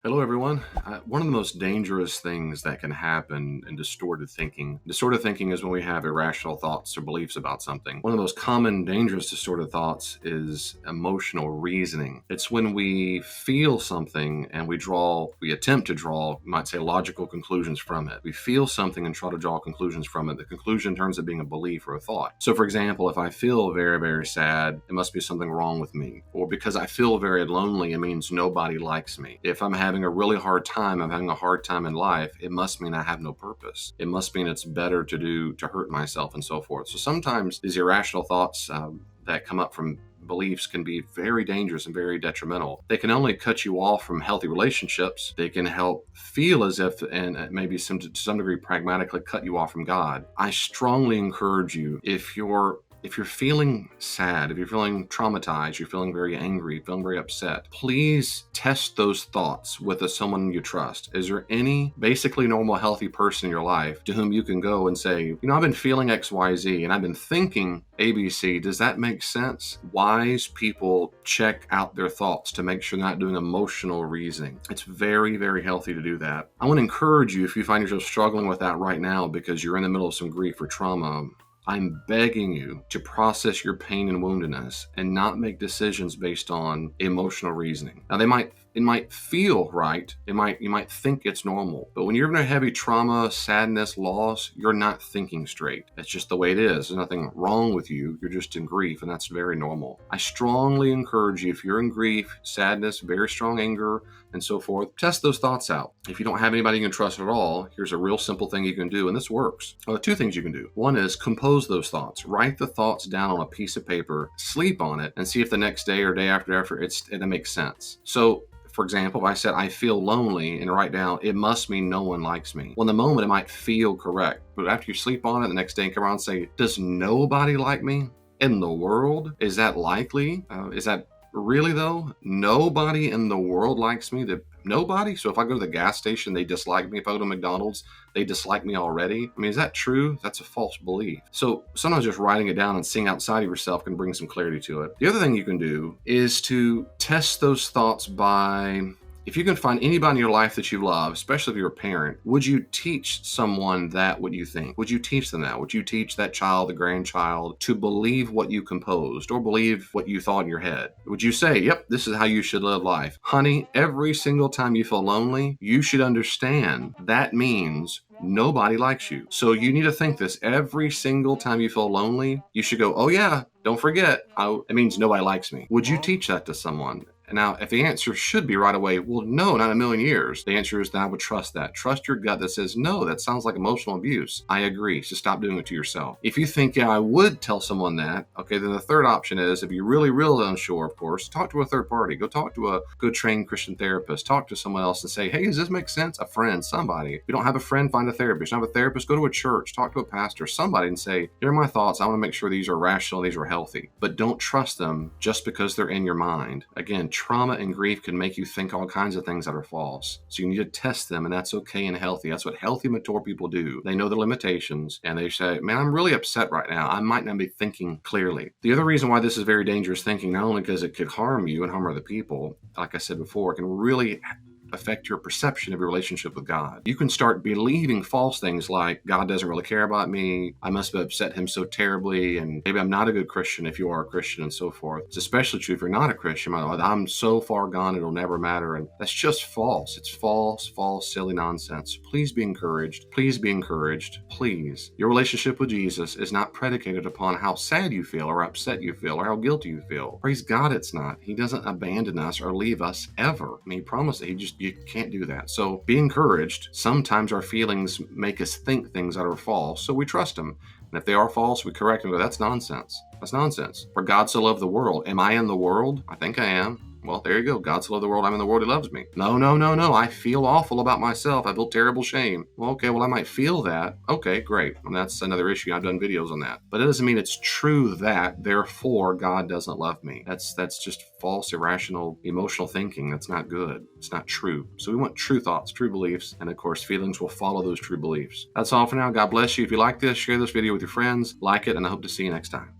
Hello, everyone. One of the most dangerous things that can happen in distorted thinking. Distorted thinking is when we have irrational thoughts or beliefs about something. One of the most common dangerous distorted thoughts is emotional reasoning. It's when we feel something and we attempt to draw, you might say, logical conclusions from it. We feel something and try to draw conclusions from it. The conclusion turns out being a belief or a thought. So, for example, if I feel very, very sad, it must be something wrong with me. Or because I feel very lonely, it means nobody likes me. If I'm having a really hard time, I'm having a hard time in life, it must mean I have no purpose. It must mean it's better to hurt myself and so forth. So sometimes these irrational thoughts that come up from beliefs can be very dangerous and very detrimental. They can only cut you off from healthy relationships. They can help feel as if, and maybe to some degree pragmatically, cut you off from God. I strongly encourage you, if you're feeling sad, if you're feeling traumatized, you're feeling very angry, feeling very upset, please test those thoughts with someone you trust. Is there any basically normal, healthy person in your life to whom you can go and say, I've been feeling XYZ and I've been thinking ABC. Does that make sense? Wise people check out their thoughts to make sure they're not doing emotional reasoning. It's very, very healthy to do that. I want to encourage you, if you find yourself struggling with that right now because you're in the middle of some grief or trauma, I'm begging you to process your pain and woundedness and not make decisions based on emotional reasoning. Now, it might feel right. You might think it's normal, but when you're in a heavy trauma, sadness, loss, you're not thinking straight. That's just the way it is. There's nothing wrong with you. You're just in grief, and that's very normal. I strongly encourage you, if you're in grief, sadness, very strong anger, and so forth, test those thoughts out. If you don't have anybody you can trust at all, here's a real simple thing you can do, and this works. Well, two things you can do. One is compose those thoughts. Write the thoughts down on a piece of paper, sleep on it, and see if the next day or day after it makes sense. So, for example, if I said I feel lonely and write down, it must mean no one likes me. Well, in the moment, it might feel correct. But after you sleep on it, the next day you come around and say, does nobody like me in the world? Is that likely? Is that really though? Nobody in the world likes me? Nobody? So if I go to the gas station, they dislike me. If I go to McDonald's, they dislike me already. I mean, is that true? That's a false belief. So sometimes just writing it down and seeing outside of yourself can bring some clarity to it. The other thing you can do is to test those thoughts by, if you can find anybody in your life that you love, especially if you're a parent, would you teach someone what you think? Would you teach them that? Would you teach that child, the grandchild, to believe what you composed or believe what you thought in your head? Would you say, yep, this is how you should live life? Honey, every single time you feel lonely, you should understand that means nobody likes you. So you need to think this. Every single time you feel lonely, you should go, oh yeah, don't forget, it means nobody likes me. Would you teach that to someone? Now, if the answer should be right away, well, no, not a million years. The answer is that I would trust that. Trust your gut that says, no, that sounds like emotional abuse. I agree. So stop doing it to yourself. If you think, yeah, I would tell someone that, okay, then the third option is, if you're really, really unsure, of course, talk to a third party. Go talk to a good trained Christian therapist. Talk to someone else and say, hey, does this make sense? A friend, somebody. If you don't have a friend, find a therapist. If you don't have a therapist, go to a church. Talk to a pastor, somebody, and say, here are my thoughts. I want to make sure these are rational, these are healthy. But don't trust them just because they're in your mind. Again, trauma and grief can make you think all kinds of things that are false. So you need to test them, and that's okay and healthy. That's what healthy, mature people do. They know the limitations, and they say, man, I'm really upset right now. I might not be thinking clearly. The other reason why this is very dangerous thinking, not only because it could harm you and harm other people, like I said before, it can really affect your perception of your relationship with God. You can start believing false things like, God doesn't really care about me, I must have upset him so terribly, and maybe I'm not a good Christian if you are a Christian, and so forth. It's especially true if you're not a Christian. I'm so far gone, it'll never matter. And that's just false. It's false, silly nonsense. Please be encouraged. Please be encouraged. Please. Your relationship with Jesus is not predicated upon how sad you feel or upset you feel or how guilty you feel. Praise God, it's not. He doesn't abandon us or leave us ever. I mean, he promised that you can't do that. So be encouraged. Sometimes our feelings make us think things that are false, so we trust them. And if they are false, we correct them. But that's nonsense. That's nonsense. For God so loved the world. Am I in the world? I think I am. Well, there you go. God so loved the world, I'm in the world, he loves me. No. I feel awful about myself. I feel terrible shame. Well, okay, I might feel that. Okay, great. And that's another issue. I've done videos on that. But it doesn't mean it's true that, therefore, God doesn't love me. That's just false, irrational, emotional thinking. That's not good. It's not true. So we want true thoughts, true beliefs, and of course, feelings will follow those true beliefs. That's all for now. God bless you. If you like this, share this video with your friends, like it, and I hope to see you next time.